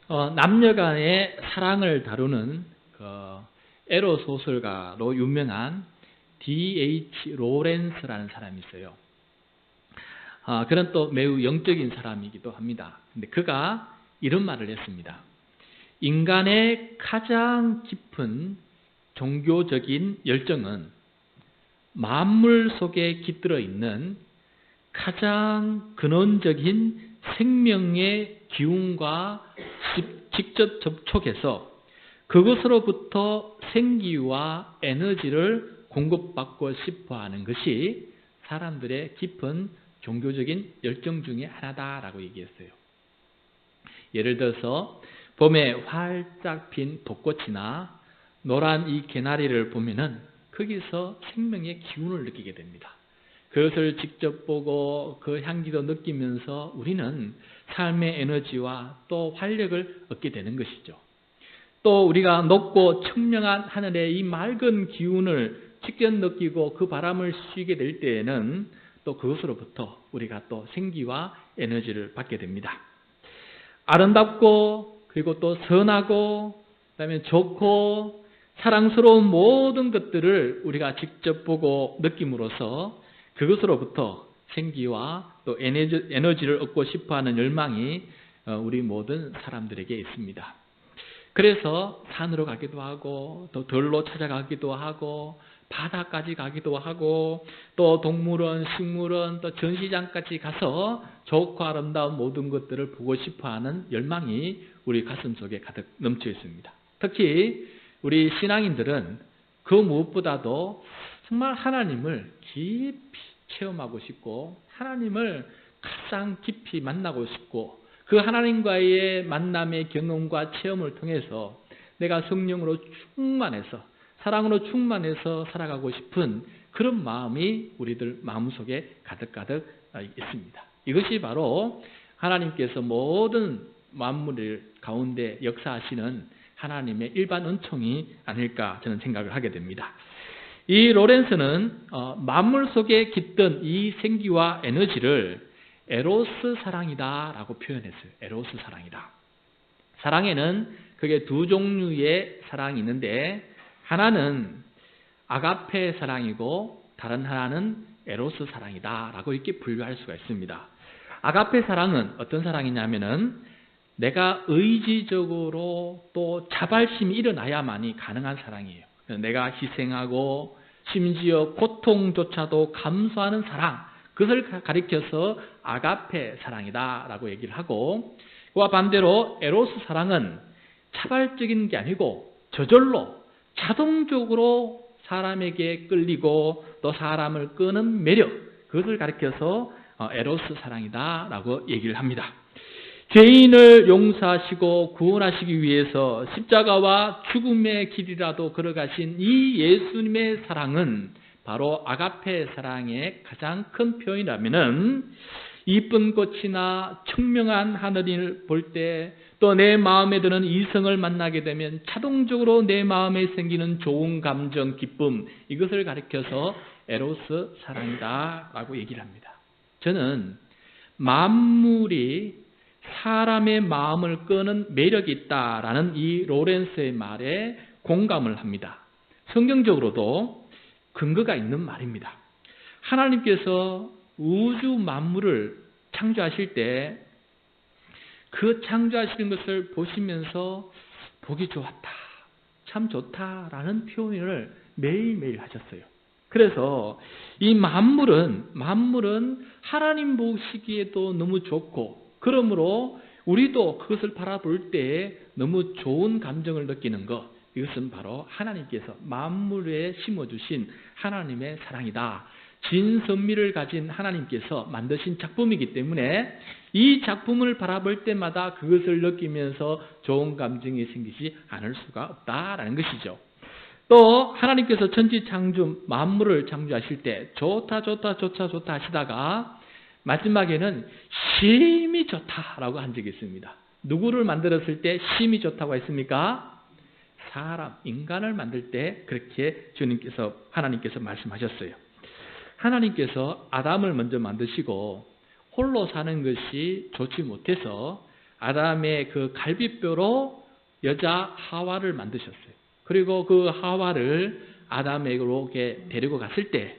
남녀 간의 사랑을 다루는 에로 소설가로 유명한 D.H. 로렌스라는 사람이 있어요. 그는 또 매우 영적인 사람이기도 합니다. 근데 그가 이런 말을 했습니다. 인간의 가장 깊은 종교적인 열정은 만물 속에 깃들어 있는 가장 근원적인 생명의 기운과 직접 접촉해서 그것으로부터 생기와 에너지를 공급받고 싶어 하는 것이 사람들의 깊은 종교적인 열정 중에 하나다라고 얘기했어요. 예를 들어서 봄에 활짝 핀 벚꽃이나 노란 이 개나리를 보면은 거기서 생명의 기운을 느끼게 됩니다. 그것을 직접 보고 그 향기도 느끼면서 우리는 삶의 에너지와 또 활력을 얻게 되는 것이죠. 또 우리가 높고 청명한 하늘의 이 맑은 기운을 직접 느끼고 그 바람을 쉬게 될 때에는 또 그것으로부터 우리가 또 생기와 에너지를 받게 됩니다. 아름답고 그리고 또 선하고 그다음에 좋고 사랑스러운 모든 것들을 우리가 직접 보고 느낌으로써 그것으로부터 생기와 또 에너지를 얻고 싶어하는 열망이 우리 모든 사람들에게 있습니다. 그래서 산으로 가기도 하고 또 들로 찾아가기도 하고 바다까지 가기도 하고 또 동물원, 식물원, 또 전시장까지 가서 좋고 아름다운 모든 것들을 보고 싶어하는 열망이 우리 가슴 속에 가득 넘쳐 있습니다. 특히 우리 신앙인들은 그 무엇보다도 정말 하나님을 깊이 체험하고 싶고 하나님을 가장 깊이 만나고 싶고 그 하나님과의 만남의 경험과 체험을 통해서 내가 성령으로 충만해서 사랑으로 충만해서 살아가고 싶은 그런 마음이 우리들 마음속에 가득가득 있습니다. 이것이 바로 하나님께서 모든 만물 가운데 역사하시는 하나님의 일반 은총이 아닐까 저는 생각을 하게 됩니다. 이 로렌스는 만물 속에 깃든 이 생기와 에너지를 에로스 사랑이다 라고 표현했어요. 에로스 사랑이다. 사랑에는 그게 두 종류의 사랑이 있는데 하나는 아가페 사랑이고 다른 하나는 에로스 사랑이다 라고 이렇게 분류할 수가 있습니다. 아가페 사랑은 어떤 사랑이냐면은 내가 의지적으로 또 자발심이 일어나야만이 가능한 사랑이에요. 내가 희생하고 심지어 고통조차도 감수하는 사랑, 그것을 가리켜서 아가페 사랑이다 라고 얘기를 하고, 그와 반대로 에로스 사랑은 자발적인 게 아니고 저절로 자동적으로 사람에게 끌리고 또 사람을 끄는 매력, 그것을 가리켜서 에로스 사랑이다 라고 얘기를 합니다. 죄인을 용서하시고 구원하시기 위해서 십자가와 죽음의 길이라도 걸어가신 이 예수님의 사랑은 바로 아가페 사랑의 가장 큰 표현이라면은 이쁜 꽃이나 청명한 하늘을 볼 때 또 내 마음에 드는 이성을 만나게 되면 자동적으로 내 마음에 생기는 좋은 감정, 기쁨, 이것을 가리켜서 에로스 사랑이다 라고 얘기를 합니다. 저는 만물이 사람의 마음을 끄는 매력이 있다라는 이 로렌스의 말에 공감을 합니다. 성경적으로도 근거가 있는 말입니다. 하나님께서 우주 만물을 창조하실 때 그 창조하시는 것을 보시면서 보기 좋았다, 참 좋다라는 표현을 매일매일 하셨어요. 그래서 이 만물은 하나님 보시기에도 너무 좋고 그러므로 우리도 그것을 바라볼 때 너무 좋은 감정을 느끼는 것, 이것은 바로 하나님께서 만물에 심어주신 하나님의 사랑이다. 진선미를 가진 하나님께서 만드신 작품이기 때문에 이 작품을 바라볼 때마다 그것을 느끼면서 좋은 감정이 생기지 않을 수가 없다라는 것이죠. 또 하나님께서 천지창조 만물을 창조하실 때 좋다 하시다가 마지막에는 심히 좋다라고 한 적이 있습니다. 누구를 만들었을 때 심히 좋다고 했습니까? 사람, 인간을 만들 때 그렇게 하나님께서 말씀하셨어요. 하나님께서 아담을 먼저 만드시고 홀로 사는 것이 좋지 못해서 아담의 그 갈비뼈로 여자 하와를 만드셨어요. 그리고 그 하와를 아담에게 데리고 갔을 때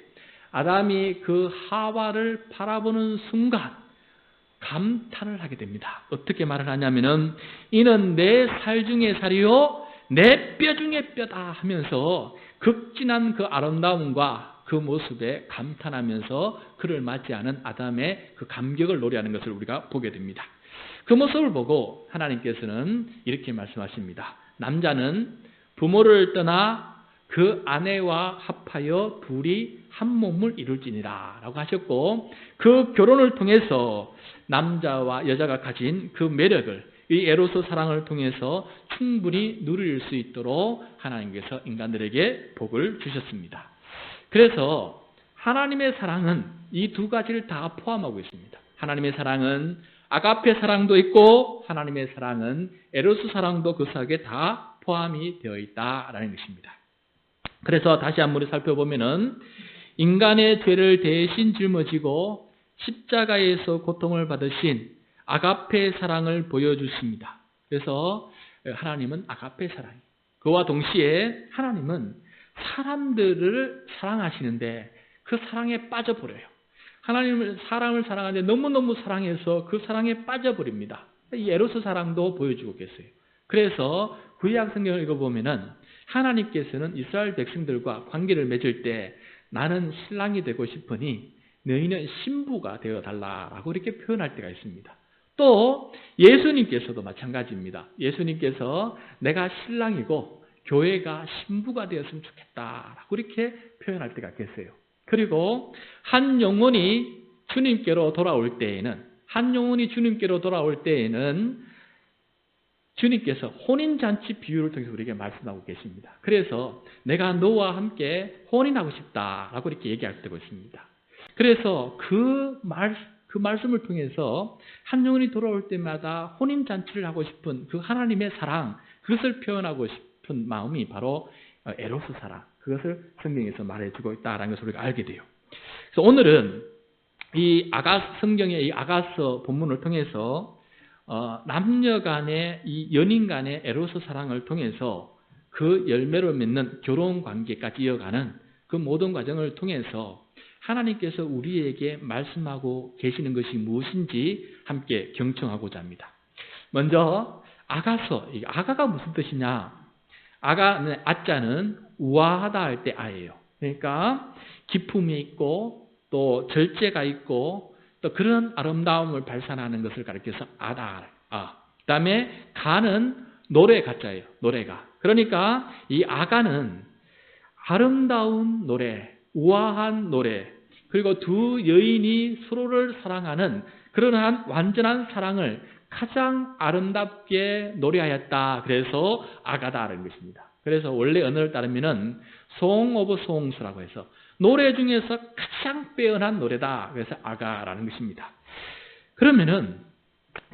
아담이 그 하와를 바라보는 순간 감탄을 하게 됩니다. 어떻게 말을 하냐면은 이는 내 살 중에 살이요 내 뼈 중에 뼈다 하면서 극진한 그 아름다움과 그 모습에 감탄하면서 그를 맞이하는 아담의 그 감격을 노래하는 것을 우리가 보게 됩니다. 그 모습을 보고 하나님께서는 이렇게 말씀하십니다. 남자는 부모를 떠나 그 아내와 합하여 둘이 한 몸을 이룰지니라 라고 하셨고, 그 결혼을 통해서 남자와 여자가 가진 그 매력을 이 에로스 사랑을 통해서 충분히 누릴 수 있도록 하나님께서 인간들에게 복을 주셨습니다. 그래서 하나님의 사랑은 이 두 가지를 다 포함하고 있습니다. 하나님의 사랑은 아가페 사랑도 있고 하나님의 사랑은 에로스 사랑도 그 속에 다 포함이 되어 있다라는 것입니다. 그래서 다시 한번 살펴보면은 인간의 죄를 대신 짊어지고 십자가에서 고통을 받으신 아가페 사랑을 보여주십니다. 그래서 하나님은 아가페 사랑이, 그와 동시에 하나님은 사람들을 사랑하시는데 그 사랑에 빠져버려요. 하나님을 사람을 사랑하는데 너무너무 사랑해서 그 사랑에 빠져버립니다. 이 에로스 사랑도 보여주고 계세요. 그래서 구약 성경을 읽어보면은 하나님께서는 이스라엘 백성들과 관계를 맺을 때 나는 신랑이 되고 싶으니 너희는 신부가 되어달라라고 이렇게 표현할 때가 있습니다. 또 예수님께서도 마찬가지입니다. 예수님께서 내가 신랑이고 교회가 신부가 되었으면 좋겠다라고 이렇게 표현할 때가 계세요. 그리고 한 영혼이 주님께로 돌아올 때에는 주님께서 혼인잔치 비유를 통해서 우리에게 말씀하고 계십니다. 그래서 내가 너와 함께 혼인하고 싶다라고 이렇게 얘기할 때가 있습니다. 그래서 그 말씀을 통해서 한 영혼이 돌아올 때마다 혼인잔치를 하고 싶은 그 하나님의 사랑, 그것을 표현하고 싶은 마음이 바로 에로스 사랑, 그것을 성경에서 말해주고 있다는 것을 우리가 알게 돼요. 그래서 오늘은 이 성경의 이 아가서 본문을 통해서 남녀 간의 이 연인 간의 에로스 사랑을 통해서 그 열매를 맺는 결혼 관계까지 이어가는 그 모든 과정을 통해서 하나님께서 우리에게 말씀하고 계시는 것이 무엇인지 함께 경청하고자 합니다. 먼저 아가서, 아가가 무슨 뜻이냐? 아자는 우아하다 할 때 아예요. 그러니까 기품이 있고 또 절제가 있고 또 그런 아름다움을 발산하는 것을 가리켜서 아다. 그 다음에 가는 노래 가짜예요. 노래가. 그러니까 이 아가는 아름다운 노래, 우아한 노래, 그리고 두 여인이 서로를 사랑하는 그러한 완전한 사랑을 가장 아름답게 노래하였다. 그래서 아가다라는 것입니다. 그래서 원래 언어를 따르면은 Song of Songs라고 해서 노래 중에서 가장 빼어난 노래다. 그래서 아가라는 것입니다. 그러면은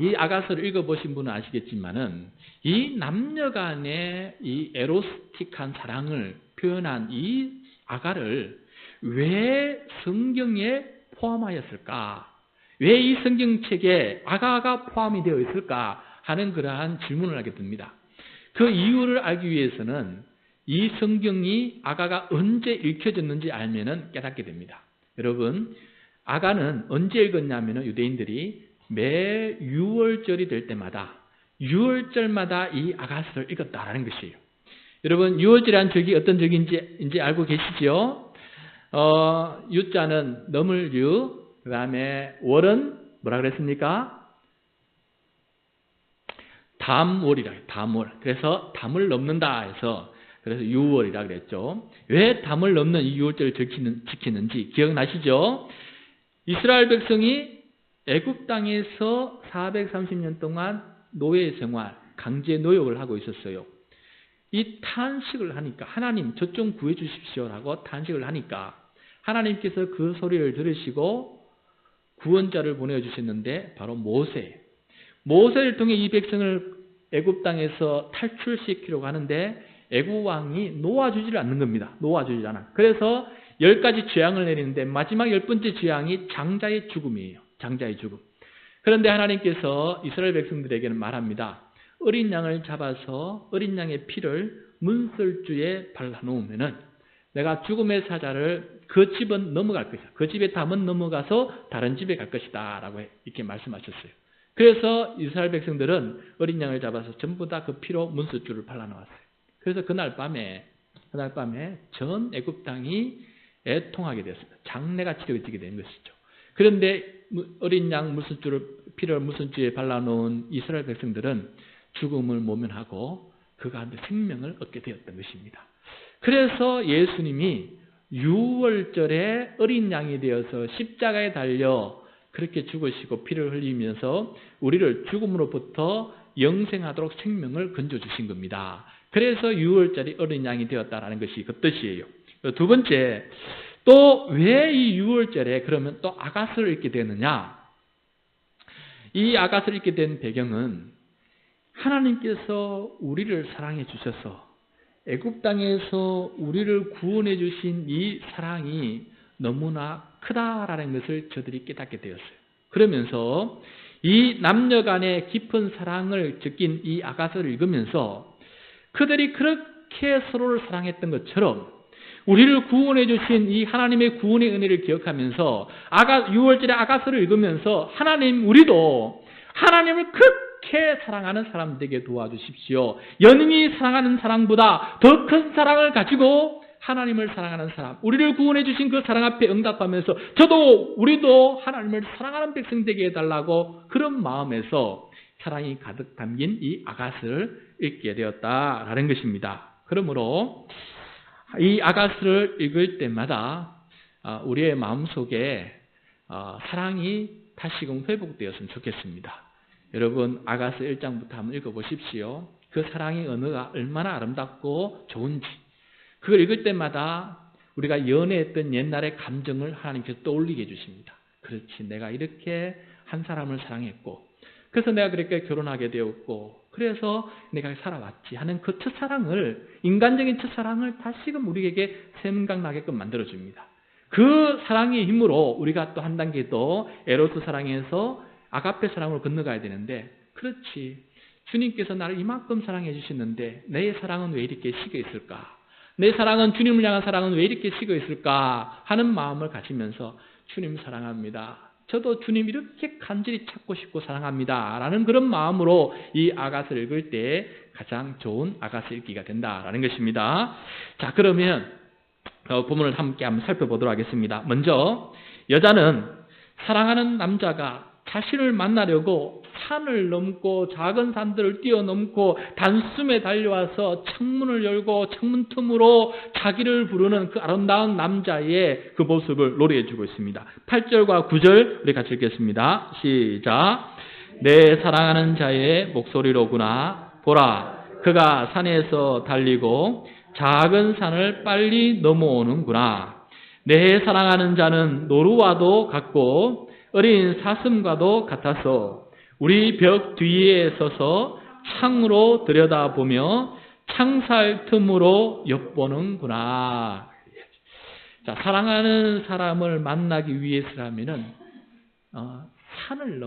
이 아가서를 읽어보신 분은 아시겠지만은 이 남녀 간의 이 에로스틱한 사랑을 표현한 이 아가를 왜 성경에 포함하였을까? 왜 이 성경책에 아가가 포함이 되어 있을까? 하는 그러한 질문을 하게 됩니다. 그 이유를 알기 위해서는 이 성경이 아가가 언제 읽혀졌는지 알면은 깨닫게 됩니다. 여러분, 아가는 언제 읽었냐면은 유대인들이 매 6월절이 될 때마다 6월절마다 이 아가서를 읽었다라는 것이에요. 여러분, 6월절이라는 절기 어떤 절기인지 이제 알고 계시죠? 유자는 넘을 유, 그 다음에 월은 뭐라 그랬습니까? 담월이라, 담월. 그래서 담을 넘는다 해서 그래서 6월이라 그랬죠. 왜 담을 넘는 이 6월절을 지키는지 기억나시죠? 이스라엘 백성이 애굽 땅에서 430년 동안 노예 생활, 강제 노역을 하고 있었어요. 이 탄식을 하니까 하나님 저 좀 구해 주십시오라고 탄식을 하니까 하나님께서 그 소리를 들으시고 구원자를 보내주셨는데 바로 모세를 통해 이 백성을 애굽 땅에서 탈출시키려고 하는데 애굽 왕이 놓아주질 않는 겁니다. 놓아주질 않아. 그래서 10가지 재앙을 내리는데 마지막 10번째 재앙이 장자의 죽음이에요. 장자의 죽음. 그런데 하나님께서 이스라엘 백성들에게는 말합니다. 어린 양을 잡아서 어린 양의 피를 문설주에 발라놓으면은 내가 죽음의 사자를 그 집은 넘어갈 것이다. 그 집의 담은 넘어가서 다른 집에 갈 것이다. 라고 이렇게 말씀하셨어요. 그래서 이스라엘 백성들은 어린 양을 잡아서 전부 다 그 피로 문설주를 발라놓았어요. 그래서 그날 밤에 전 애굽 땅이 애통하게 되었습니다. 장례가 치러지게 된 것이죠. 그런데 어린 양 피를 문설주에 발라놓은 이스라엘 백성들은 죽음을 모면하고 그 가운데 생명을 얻게 되었던 것입니다. 그래서 예수님이 유월절에 어린 양이 되어서 십자가에 달려 그렇게 죽으시고 피를 흘리면서 우리를 죽음으로부터 영생하도록 생명을 건져주신 겁니다. 그래서 유월절이 어린 양이 되었다라는 것이 그 뜻이에요. 두 번째, 또 왜 이 유월절에 그러면 또 아가스를 읽게 되느냐? 이 아가스를 읽게 된 배경은 하나님께서 우리를 사랑해 주셔서 애굽 땅에서 우리를 구원해 주신 이 사랑이 너무나 크다라는 것을 저들이 깨닫게 되었어요. 그러면서 이 남녀 간의 깊은 사랑을 적인 이 아가서를 읽으면서 그들이 그렇게 서로를 사랑했던 것처럼 우리를 구원해 주신 이 하나님의 구원의 은혜를 기억하면서 6월절에 아가서를 읽으면서 하나님, 우리도 하나님을 그렇게 사랑하는 사람 되게 도와주십시오. 연인이 사랑하는 사랑보다 더 큰 사랑을 가지고 하나님을 사랑하는 사람, 우리를 구원해 주신 그 사랑 앞에 응답하면서 우리도 하나님을 사랑하는 백성 되게 해달라고 그런 마음에서 사랑이 가득 담긴 이 아가스를 읽게 되었다라는 것입니다. 그러므로 이 아가스를 읽을 때마다 우리의 마음속에 사랑이 다시금 회복되었으면 좋겠습니다. 여러분 아가스 1장부터 한번 읽어보십시오. 그 사랑의 언어가 얼마나 아름답고 좋은지 그걸 읽을 때마다 우리가 연애했던 옛날의 감정을 하나님께서 떠올리게 해주십니다. 그렇지, 내가 이렇게 한 사람을 사랑했고 그래서 내가 그렇게 결혼하게 되었고 그래서 내가 살아왔지 하는 그 첫사랑을, 인간적인 첫사랑을 다시금 우리에게 생각나게끔 만들어줍니다. 그 사랑의 힘으로 우리가 또 한 단계 더 에로스 사랑에서 아가페 사랑으로 건너가야 되는데, 그렇지, 주님께서 나를 이만큼 사랑해 주시는데 내 사랑은 왜 이렇게 식어 있을까? 내 사랑은, 주님을 향한 사랑은 왜 이렇게 식어 있을까? 하는 마음을 가지면서 주님 사랑합니다. 저도 주님 이렇게 간절히 찾고 싶고 사랑합니다. 라는 그런 마음으로 이 아가스를 읽을 때 가장 좋은 아가스 읽기가 된다라는 것입니다. 자, 그러면 부분을 함께 한번 살펴보도록 하겠습니다. 먼저 여자는 사랑하는 남자가 자신을 만나려고 산을 넘고 작은 산들을 뛰어넘고 단숨에 달려와서 창문을 열고 창문 틈으로 자기를 부르는 그 아름다운 남자의 그 모습을 노래해주고 있습니다. 8절과 9절 우리 같이 읽겠습니다. 시작. 내 사랑하는 자의 목소리로구나. 보라, 그가 산에서 달리고 작은 산을 빨리 넘어오는구나. 내 사랑하는 자는 노루와도 같고 어린 사슴과도 같아서 우리 벽 뒤에 서서 창으로 들여다보며 창살 틈으로 엿보는구나. 자, 사랑하는 사람을 만나기 위해서라면은 산을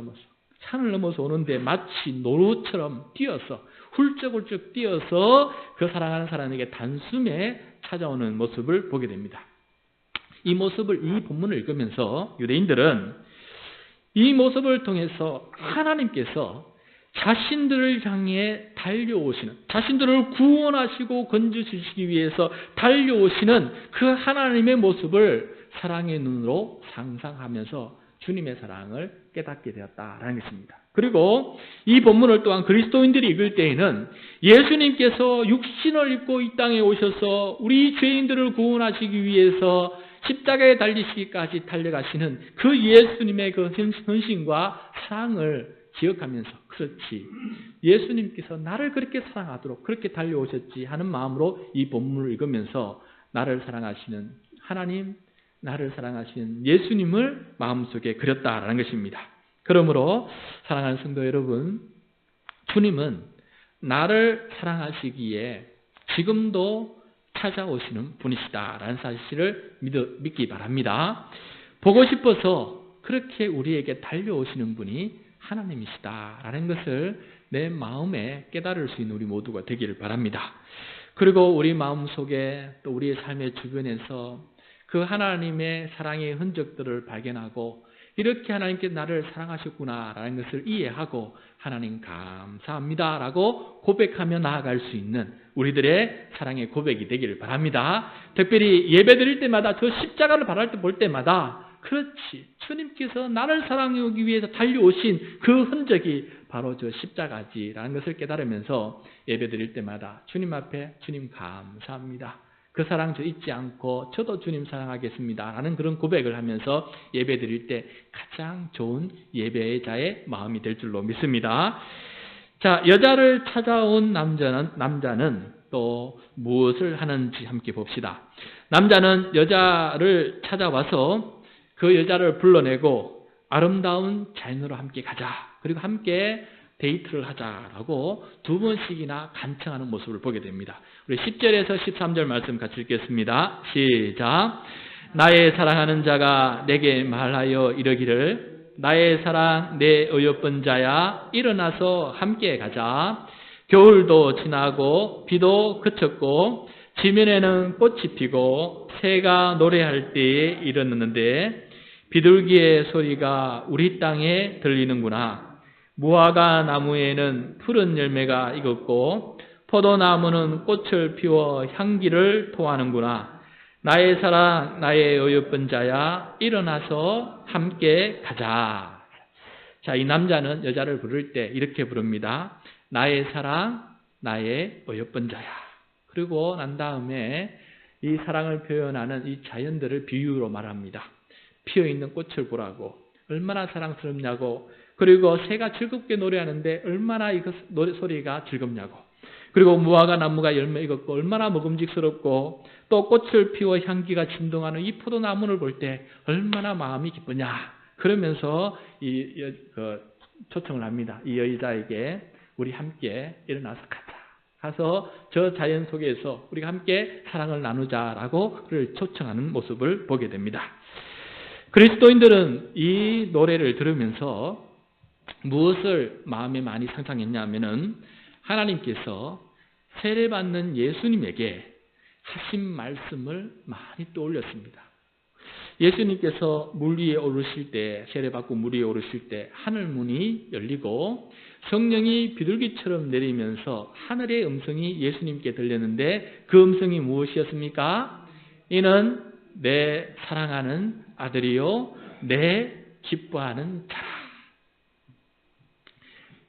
넘어서 오는데 마치 노루처럼 뛰어서 훌쩍훌쩍 뛰어서 그 사랑하는 사람에게 단숨에 찾아오는 모습을 보게 됩니다. 이 모습을, 이 본문을 읽으면서 유대인들은 이 모습을 통해서 하나님께서 자신들을 향해 달려오시는, 자신들을 구원하시고 건져주시기 위해서 달려오시는 그 하나님의 모습을 사랑의 눈으로 상상하면서 주님의 사랑을 깨닫게 되었다라는 것입니다. 그리고 이 본문을 또한 그리스도인들이 읽을 때에는 예수님께서 육신을 입고 이 땅에 오셔서 우리 죄인들을 구원하시기 위해서 십자가에 달리시기까지 달려가시는 그 예수님의 그 헌신과 사랑을 기억하면서, 그렇지, 예수님께서 나를 그렇게 사랑하도록 그렇게 달려오셨지 하는 마음으로 이 본문을 읽으면서 나를 사랑하시는 하나님, 나를 사랑하시는 예수님을 마음속에 그렸다라는 것입니다. 그러므로 사랑하는 성도 여러분, 주님은 나를 사랑하시기에 지금도 찾아오시는 분이시다라는 사실을 믿기 바랍니다. 보고 싶어서 그렇게 우리에게 달려오시는 분이 하나님이시다라는 것을 내 마음에 깨달을 수 있는 우리 모두가 되기를 바랍니다. 그리고 우리 마음속에 또 우리의 삶의 주변에서 그 하나님의 사랑의 흔적들을 발견하고 이렇게 하나님께 나를 사랑하셨구나라는 것을 이해하고 하나님 감사합니다라고 고백하며 나아갈 수 있는 우리들의 사랑의 고백이 되기를 바랍니다. 특별히 예배드릴 때마다 저 십자가를 볼 때마다 그렇지, 주님께서 나를 사랑하기 위해서 달려오신 그 흔적이 바로 저 십자가지라는 것을 깨달으면서 예배드릴 때마다 주님 앞에 주님 감사합니다. 그 사랑 저 잊지 않고 저도 주님 사랑하겠습니다 라는 그런 고백을 하면서 예배드릴 때 가장 좋은 예배자의 마음이 될 줄로 믿습니다. 자, 여자를 찾아온 남자는 또 무엇을 하는지 함께 봅시다. 남자는 여자를 찾아와서 그 여자를 불러내고 아름다운 자연으로 함께 가자, 그리고 함께 데이트를 하자라고 두 번씩이나 간청하는 모습을 보게 됩니다. 우리 10절에서 13절 말씀 같이 읽겠습니다. 시작. 나의 사랑하는 자가 내게 말하여 이르기를 나의 사랑 내 어여쁜 자야 일어나서 함께 가자. 겨울도 지나고 비도 그쳤고 지면에는 꽃이 피고 새가 노래할 때에 이르렀는데 비둘기의 소리가 우리 땅에 들리는구나. 무화과 나무에는 푸른 열매가 익었고 포도나무는 꽃을 피워 향기를 토하는구나. 나의 사랑 나의 어여쁜 자야 일어나서 함께 가자. 자, 이 남자는 여자를 부를 때 이렇게 부릅니다. 나의 사랑 나의 어여쁜 자야. 그리고 난 다음에 이 사랑을 표현하는 이 자연들을 비유로 말합니다. 피어있는 꽃을 보라고, 얼마나 사랑스럽냐고, 그리고 새가 즐겁게 노래하는데 얼마나 이 노래 소리가 즐겁냐고, 그리고 무화과 나무가 열매 익었고 얼마나 먹음직스럽고 또 꽃을 피워 향기가 진동하는 이 포도나무를 볼 때 얼마나 마음이 기쁘냐, 그러면서 초청을 합니다. 이 여자에게 우리 함께 일어나서 가서 저 자연 속에서 우리가 함께 사랑을 나누자라고 그를 초청하는 모습을 보게 됩니다. 그리스도인들은 이 노래를 들으면서 무엇을 마음에 많이 상상했냐면은 하나님께서 세례받는 예수님에게 하신 말씀을 많이 떠올렸습니다. 예수님께서 물 위에 오르실 때, 세례받고 물 위에 오르실 때 하늘 문이 열리고 성령이 비둘기처럼 내리면서 하늘의 음성이 예수님께 들렸는데 그 음성이 무엇이었습니까? 이는 내 사랑하는 아들이요 내 기뻐하는 자라.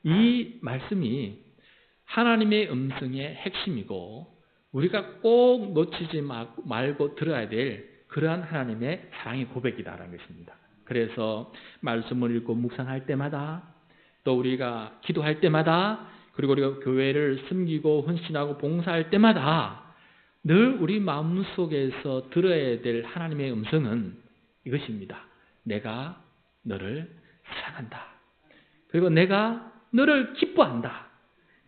이 말씀이 하나님의 음성의 핵심이고 우리가 꼭 놓치지 말고 들어야 될 그러한 하나님의 사랑의 고백이다라는 것입니다. 그래서 말씀을 읽고 묵상할 때마다, 또 우리가 기도할 때마다, 그리고 우리가 교회를 섬기고 헌신하고 봉사할 때마다 늘 우리 마음속에서 들어야 될 하나님의 음성은 이것입니다. 내가 너를 사랑한다. 그리고 내가 너를 기뻐한다.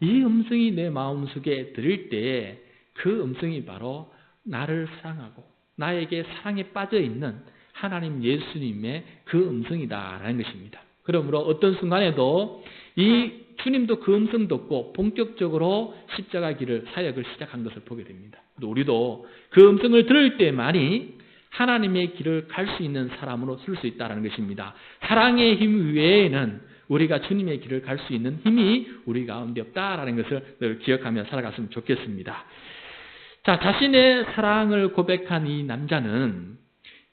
이 음성이 내 마음속에 들을 때 그 음성이 바로 나를 사랑하고 나에게 사랑에 빠져있는 하나님 예수님의 그 음성이다라는 것입니다. 그러므로 어떤 순간에도 이 주님도 그 음성 듣고 본격적으로 십자가 길을, 사역을 시작한 것을 보게 됩니다. 우리도 그 음성을 들을 때만이 하나님의 길을 갈 수 있는 사람으로 쓸 수 있다는 것입니다. 사랑의 힘 외에는 우리가 주님의 길을 갈 수 있는 힘이 우리 가운데 없다라는 것을 늘 기억하며 살아갔으면 좋겠습니다. 자, 자신의 사랑을 고백한 이 남자는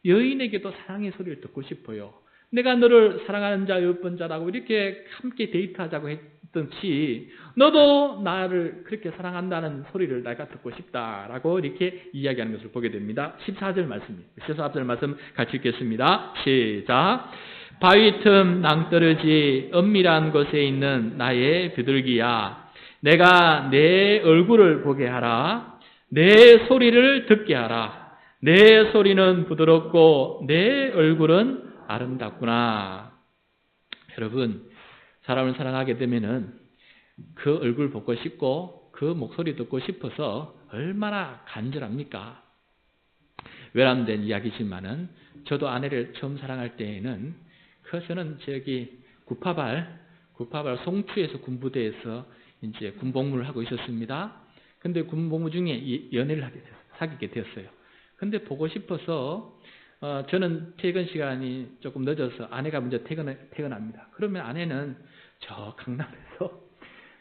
여인에게도 사랑의 소리를 듣고 싶어요. 내가 너를 사랑하는 자, 예쁜 자라고 이렇게 함께 데이트하자고 했듯이 너도 나를 그렇게 사랑한다는 소리를 내가 듣고 싶다라고 이렇게 이야기하는 것을 보게 됩니다. 14절 말씀입니다. 14절 말씀 같이 읽겠습니다. 시작. 바위 틈 낭떠러지 은밀한 곳에 있는 나의 비둘기야, 내가 내 얼굴을 보게 하라. 내 소리를 듣게 하라. 내 소리는 부드럽고 내 얼굴은 아름답구나. 여러분, 사람을 사랑하게 되면은 그 얼굴 보고 싶고 그 목소리 듣고 싶어서 얼마나 간절합니까? 외람된 이야기지만은 저도 아내를 처음 사랑할 때에는 저는 구파발 구파발 송추에서 군부대에서 이제 군복무를 하고 있었습니다. 근데 군복무 중에 연애를 사귀게 되었어요. 근데 보고 싶어서 저는 퇴근 시간이 조금 늦어서 아내가 먼저 퇴근합니다. 그러면 아내는 저 강남에서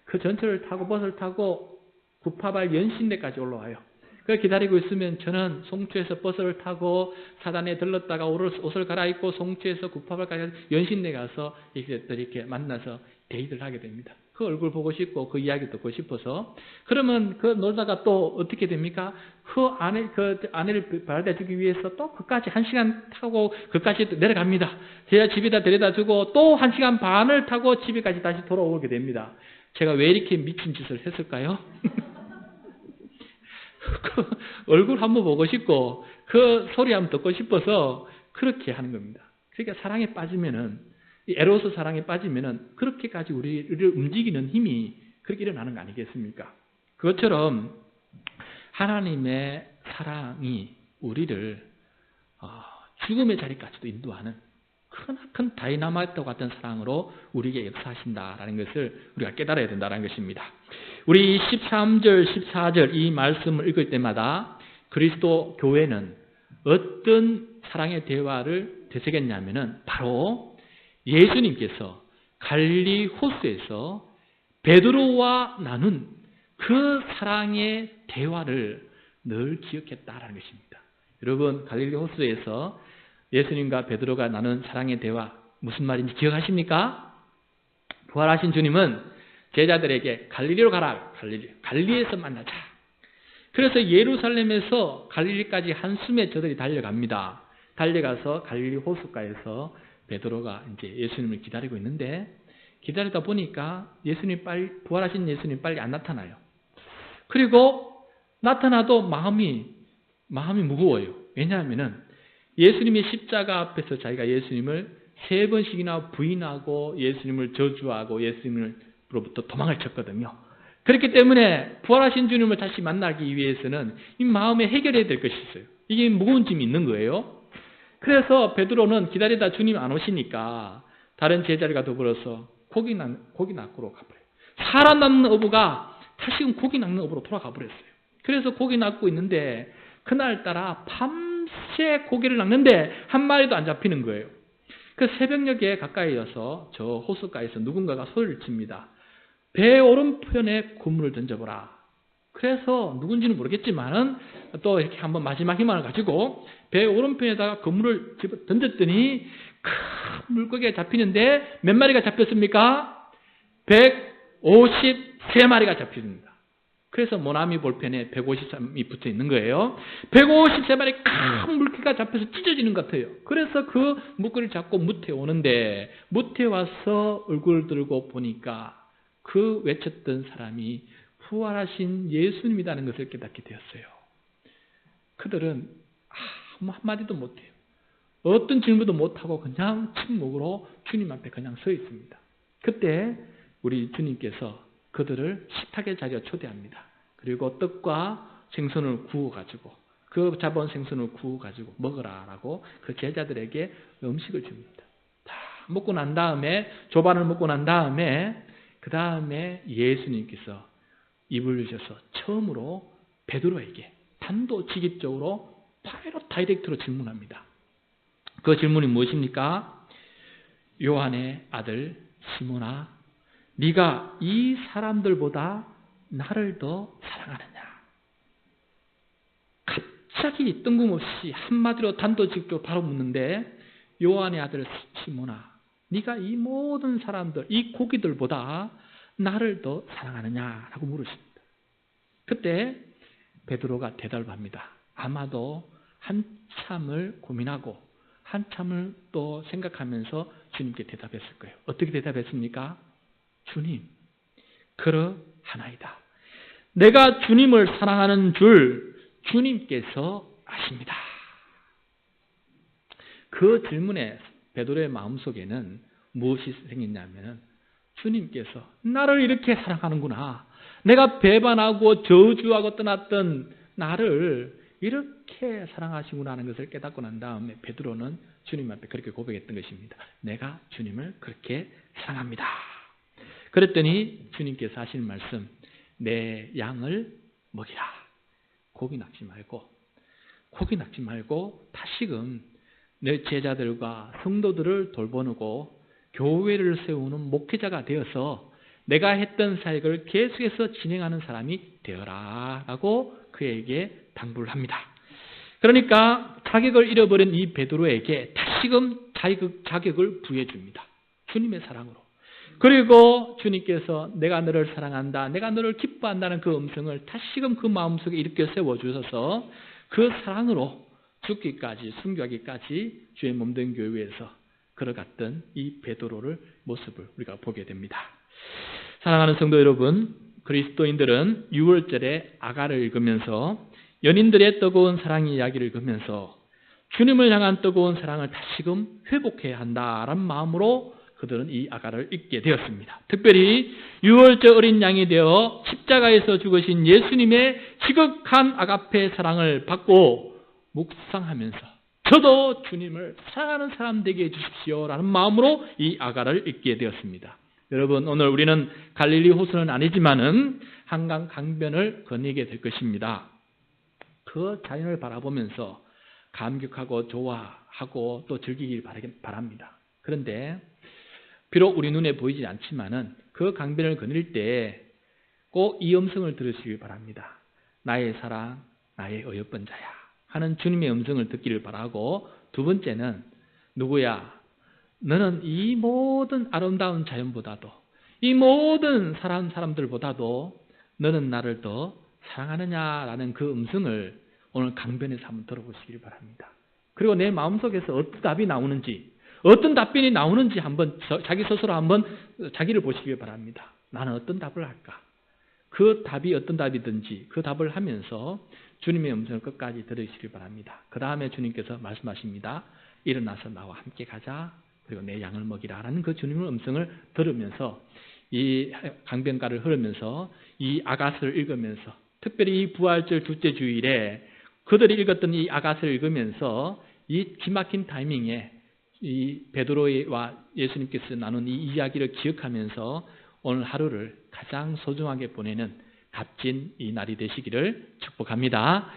그 전철을 타고 버스를 타고 구파발 연신내까지 올라와요. 그 기다리고 있으면 저는 송추에서 버스를 타고 사단에 들렀다가 옷을 갈아입고 송추에서 구파발까지 연신내 가서 이렇게 만나서 데이트를 하게 됩니다. 그 얼굴 보고 싶고 그 이야기 듣고 싶어서. 그러면 그 놀다가 또 어떻게 됩니까? 그 아내를 바라다 주기 위해서 또 그까지 1시간 타고 그까지 내려갑니다. 제가 집에다 데려다 주고 또 1시간 반을 타고 집에까지 다시 돌아오게 됩니다. 제가 왜 이렇게 미친 짓을 했을까요? 그 얼굴 한번 보고 싶고 그 소리 한번 듣고 싶어서 그렇게 하는 겁니다. 그러니까 사랑에 빠지면은, 에로스 사랑에 빠지면은 그렇게까지 우리를 움직이는 힘이 그렇게 일어나는 거 아니겠습니까? 그것처럼 하나님의 사랑이 우리를 죽음의 자리까지도 인도하는 큰 다이나마이트와 같은 사랑으로 우리에게 역사하신다라는 것을 우리가 깨달아야 된다는 것입니다. 우리 13절, 14절 이 말씀을 읽을 때마다 그리스도 교회는 어떤 사랑의 대화를 되새겼냐면은 바로 예수님께서 갈릴리 호수에서 베드로와 나눈 그 사랑의 대화를 늘 기억했다라는 것입니다. 여러분, 갈릴리 호수에서 예수님과 베드로가 나눈 사랑의 대화 무슨 말인지 기억하십니까? 부활하신 주님은 제자들에게 갈릴리로 가라. 갈릴리에서 만나자. 그래서 예루살렘에서 갈릴리까지 한숨에 저들이 달려갑니다. 달려가서 갈릴리 호숫가에서 베드로가 이제 예수님을 기다리고 있는데, 기다리다 보니까 부활하신 예수님 빨리 안 나타나요. 그리고 나타나도 마음이 무거워요. 왜냐하면은 예수님의 십자가 앞에서 자기가 예수님을 3번씩이나 부인하고 예수님을 저주하고 예수님으로부터 도망을 쳤거든요. 그렇기 때문에 부활하신 주님을 다시 만나기 위해서는 이 마음에 해결해야 될 것이 있어요. 이게 무거운 짐이 있는 거예요. 그래서 베드로는 기다리다 주님 안 오시니까 다른 제자들과 더불어서 고기 낚으러 가버려요. 사람 낚는 어부가 다시금 고기 낚는 어부로 돌아가 버렸어요. 그래서 고기 낚고 있는데 그날따라 밤새 고기를 낚는데 한 마리도 안 잡히는 거예요. 그 새벽녘에 가까이 와서 저 호숫가에서 누군가가 소리를 칩니다. 배 오른편에 그물을 던져보라. 그래서 누군지는 모르겠지만은 또 이렇게 한번 마지막 희망을 가지고 배 오른편에다가 그물을 던졌더니 큰 물고기가 잡히는데 몇 마리가 잡혔습니까? 153마리가 잡힙니다. 그래서 모나미 볼펜에 153이 붙어 있는 거예요. 153마리 큰 물고기가 잡혀서 찢어지는 것 같아요. 그래서 그 물고기를 잡고 무태 오는데, 무태 와서 얼굴을 들고 보니까 그 외쳤던 사람이 부활하신 예수님이라는 것을 깨닫게 되었어요. 그들은 아무 한마디도 못해요. 어떤 질문도 못하고 그냥 침묵으로 주님 앞에 그냥 서 있습니다. 그때 우리 주님께서 그들을 식탁의 자리에 초대합니다. 그리고 떡과 생선을 구워가지고 그 잡아온 생선을 구워가지고 먹으라라고 그 제자들에게 음식을 줍니다. 다 먹고 난 다음에, 조반을 먹고 난 다음에, 그 다음에 예수님께서 입을 여셔서 처음으로 베드로에게 단도직입적으로 다이렉트로 질문합니다. 그 질문이 무엇입니까? 요한의 아들 시몬아, 네가 이 사람들보다 나를 더 사랑하느냐? 갑자기 뜬금없이 한마디로 단도직입적으로 바로 묻는데, 요한의 아들 시몬아, 네가 이 모든 사람들, 이 고기들보다 나를 더 사랑하느냐? 라고 물으십니다. 그때 베드로가 대답합니다. 아마도 한참을 고민하고 한참을 또 생각하면서 주님께 대답했을 거예요. 어떻게 대답했습니까? 주님, 그러하나이다. 내가 주님을 사랑하는 줄 주님께서 아십니다. 그 질문에 베드로의 마음속에는 무엇이 생겼냐면, 주님께서 나를 이렇게 사랑하는구나. 내가 배반하고 저주하고 떠났던 나를 이렇게 사랑하시구나 하는 것을 깨닫고 난 다음에 베드로는 주님 앞에 그렇게 고백했던 것입니다. 내가 주님을 그렇게 사랑합니다. 그랬더니 주님께서 하시는 말씀, 내 양을 먹이라. 고기 낚지 말고 다시금 내 제자들과 성도들을 돌보고 교회를 세우는 목회자가 되어서 내가 했던 사역을 계속해서 진행하는 사람이 되어라 라고 그에게 당부를 합니다. 그러니까 자격을 잃어버린 이 베드로에게 다시금 자격을 부여해 줍니다. 주님의 사랑으로. 그리고 주님께서 내가 너를 사랑한다, 내가 너를 기뻐한다는 그 음성을 다시금 그 마음속에 일으켜 세워주셔서 그 사랑으로 죽기까지, 순교하기까지 주의 몸된 교회에서 걸어갔던 이 베드로를 모습을 우리가 보게 됩니다. 사랑하는 성도 여러분, 그리스도인들은 6월절에 아가를 읽으면서 연인들의 뜨거운 사랑 이야기를 읽으면서 주님을 향한 뜨거운 사랑을 다시금 회복해야 한다라는 마음으로 그들은 이 아가를 읽게 되었습니다. 특별히 6월절 어린 양이 되어 십자가에서 죽으신 예수님의 지극한 아가페 사랑을 받고 묵상하면서 저도 주님을 사랑하는 사람 되게 해주십시오라는 마음으로 이 아가를 읽게 되었습니다. 여러분, 오늘 우리는 갈릴리 호수는 아니지만은 한강 강변을 거니게 될 것입니다. 그 자연을 바라보면서 감격하고 좋아하고 또 즐기길 바랍니다. 그런데 비록 우리 눈에 보이지 않지만은 그 강변을 거닐 때 꼭 이 음성을 들으시길 바랍니다. 나의 사랑, 나의 어여쁜 자야 하는 주님의 음성을 듣기를 바라고, 두 번째는 누구야? 너는 이 모든 아름다운 자연보다도, 이 모든 사람들보다도 너는 나를 더 사랑하느냐라는 그 음성을 오늘 강변에서 한번 들어보시길 바랍니다. 그리고 내 마음속에서 어떤 답이 나오는지, 어떤 답변이 나오는지 한번 자기 스스로 한번 자기를 보시길 바랍니다. 나는 어떤 답을 할까? 그 답이 어떤 답이든지 그 답을 하면서 주님의 음성을 끝까지 들으시길 바랍니다. 그 다음에 주님께서 말씀하십니다. 일어나서 나와 함께 가자. 그리고 내 양을 먹이라 라는 그 주님의 음성을 들으면서 이 강변가를 흐르면서 이 아가서를 읽으면서, 특별히 이 부활절 둘째 주일에 그들이 읽었던 이 아가서를 읽으면서 이 기막힌 타이밍에 이 베드로와 예수님께서 나눈 이 이야기를 기억하면서 오늘 하루를 가장 소중하게 보내는 값진 이 날이 되시기를 축복합니다.